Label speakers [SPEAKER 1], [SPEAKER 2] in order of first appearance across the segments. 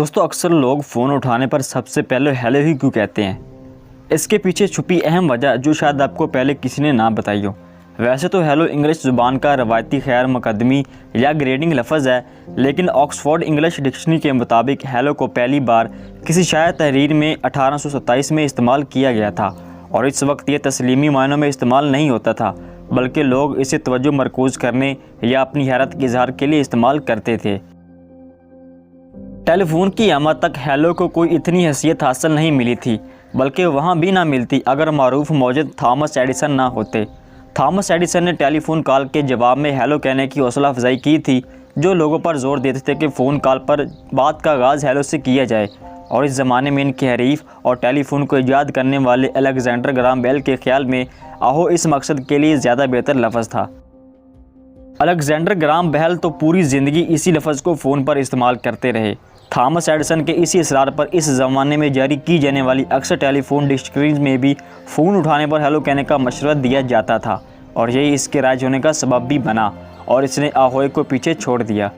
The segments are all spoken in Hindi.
[SPEAKER 1] दोस्तों अक्सर लोग फ़ोन उठाने पर सबसे पहले हेलो ही क्यों कहते हैं। इसके पीछे छुपी अहम वजह जो शायद आपको पहले किसी ने ना बताई हो। वैसे तो हेलो इंग्लिश ज़ुबान का रवायती खैर मुकदमी या ग्रेडिंग लफ्ज़ है, लेकिन ऑक्सफोर्ड इंग्लिश डिक्शनरी के मुताबिक हेलो को पहली बार किसी शायर तहरीर में 1827 में इस्तेमाल किया गया था और इस वक्त ये तस्लीमी मायनों में इस्तेमाल नहीं होता था, बल्कि लोग इसे तवज्जो मरकूज़ करने या अपनी हैरत के इजहार के लिए इस्तेमाल करते थे। टेलीफोन की आमद तक हेलो को कोई इतनी हैसियत हासिल नहीं मिली थी, बल्कि वहाँ भी ना मिलती अगर मारूफ मौजूद थॉमस एडिसन ना होते। थॉमस एडिसन ने टेलीफोन कॉल के जवाब में हेलो कहने की हौसला अफजाई की थी, जो लोगों पर जोर देते थे कि फ़ोन कॉल पर बात का आगाज़ हेलो से किया जाए। और इस ज़माने में इनके हरीफ और टेलीफोन को ईजाद करने वाले अलेक्जेंडर ग्राहम बेल के ख्याल में आहो इस मकसद के लिए ज़्यादा बेहतर लफ्ज़ था। अलेक्जेंडर ग्राहम बेल तो पूरी ज़िंदगी इसी लफ्ज़ को फ़ोन पर इस्तेमाल करते रहे। थॉमस एडिसन के इसी इसरार पर इस ज़माने में जारी की जाने वाली अक्सर टेलीफोन डिक्शनरीज में भी फ़ोन उठाने पर हेलो कहने का मशवरा दिया जाता था और यही इसके राज होने का सबब भी बना और इसने आहोए को पीछे छोड़ दिया।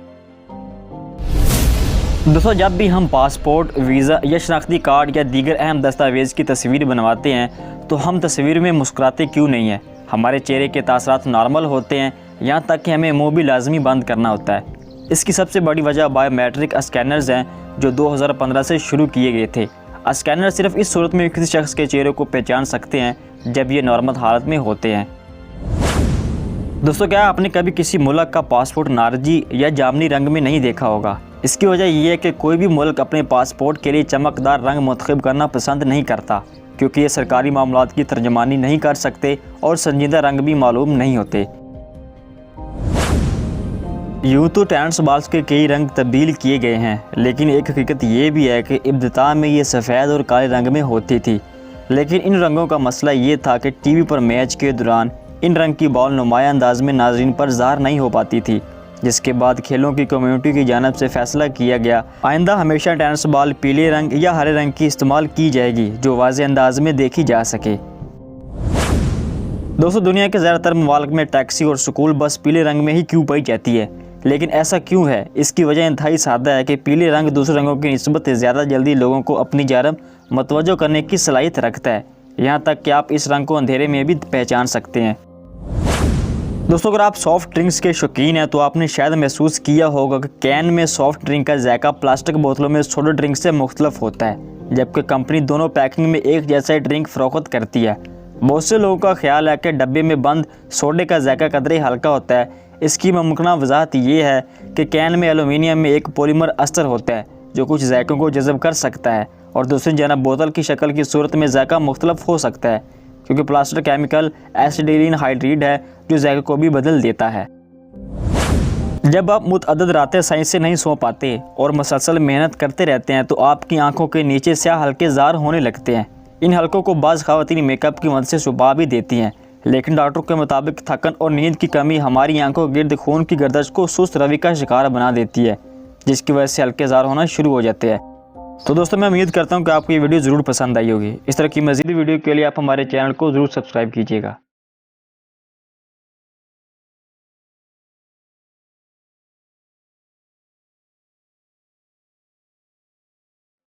[SPEAKER 1] दोस्तों जब भी हम पासपोर्ट, वीज़ा या शनाख्ती कार्ड या दीगर अहम दस्तावेज़ की तस्वीर बनवाते हैं तो हम तस्वीर में मुस्कुराते क्यों नहीं हैं। हमारे चेहरे के तासरात नॉर्मल होते हैं, यहाँ तक कि हमें मुँह भी लाजमी बंद करना होता है। इसकी सबसे बड़ी वजह बायोमेट्रिक स्कैनर्स हैं जो 2015 से शुरू किए गए थे। स्कैनर सिर्फ इस सूरत में किसी शख्स के चेहरे को पहचान सकते हैं जब ये नॉर्मल हालत में होते हैं। दोस्तों क्या आपने कभी किसी मुल्क का पासपोर्ट नारंगी या जामनी रंग में नहीं देखा होगा। इसकी वजह यह है कि कोई भी मुल्क अपने पासपोर्ट के लिए चमकदार रंग मुंतखब करना पसंद नहीं करता, क्योंकि ये सरकारी मामलात की तर्जमानी नहीं कर सकते और संजीदा रंग भी मालूम नहीं होते। यूँ तो ट्रांसबाल्स के कई रंग तब्दील किए गए हैं, लेकिन एक हकीकत ये भी है कि इब्तिदा में ये सफ़ेद और काले रंग में होती थी, लेकिन इन रंगों का मसला ये था कि टीवी पर मैच के दौरान इन रंग की बॉल नुमाया अंदाज में नाज़रीन पर ज़ाहिर नहीं हो पाती थी, जिसके बाद खेलों की कम्युनिटी की जानिब से फ़ैसला किया गया आइंदा हमेशा ट्रांसबाल पीले रंग या हरे रंग की इस्तेमाल की जाएगी जो वाज़ेह अंदाज में देखी जा सके। दोस्तों दुनिया के ज़्यादातर ममालिक में टैक्सी और स्कूल बस पीले रंग में ही क्यों पाई जाती है, लेकिन ऐसा क्यों है? इसकी वजह इंतहाई सादा है कि पीले रंग दूसरे रंगों की निस्बत ज़्यादा जल्दी लोगों को अपनी जानब मतवज्जो करने की सलाहियत रखता है, यहाँ तक कि आप इस रंग को अंधेरे में भी पहचान सकते हैं। दोस्तों अगर आप सॉफ्ट ड्रिंक्स के शौकीन हैं तो आपने शायद महसूस किया होगा कि कैन में सॉफ्ट ड्रिंक का जायका प्लास्टिक बोतलों में सोडा ड्रिंक से मुख्तलिफ होता है, जबकि कंपनी दोनों पैकिंग में एक जैसा ड्रिंक फ़रोख्त करती है। बहुत से लोगों का ख्याल है कि डब्बे में बंद सोडे का जायका कदरे हल्का होता है। इसकी मुमकिन वजाहत ये है कि कैन में एलुमिनियम में एक पॉलीमर अस्तर होता है जो कुछ जायकों को जज़ब कर सकता है और दूसरी जानब बोतल की शक्ल की सूरत में जायका मुख्तलिफ हो सकता है, क्योंकि प्लास्टिक केमिकल एसिटिलीन हाइड्राइड है जो जायके को भी बदल देता है। जब आप मुतअद्दिद रातें साइंस से नहीं सो पाते और मुसलसल मेहनत करते रहते हैं तो आपकी आंखों के नीचे स्याह हल्के ज़ाहिर होने लगते हैं। इन हल्कों को बाज़ ख़वातीन मेकअप की मदद से छुपा भी देती हैं, लेकिन डॉक्टरों के मुताबिक थकन और नींद की कमी हमारी आंखों के गिर्द खून की गर्दश को सुस्त रवि का शिकार बना देती है, जिसकी वजह से हल्के ज़ाहिर होना शुरू हो जाते हैं। तो दोस्तों मैं उम्मीद करता हूँ कि आपको ये वीडियो ज़रूर पसंद आई होगी। इस तरह की मज़ीद वीडियो के लिए आप हमारे चैनल को ज़रूर सब्सक्राइब कीजिएगा।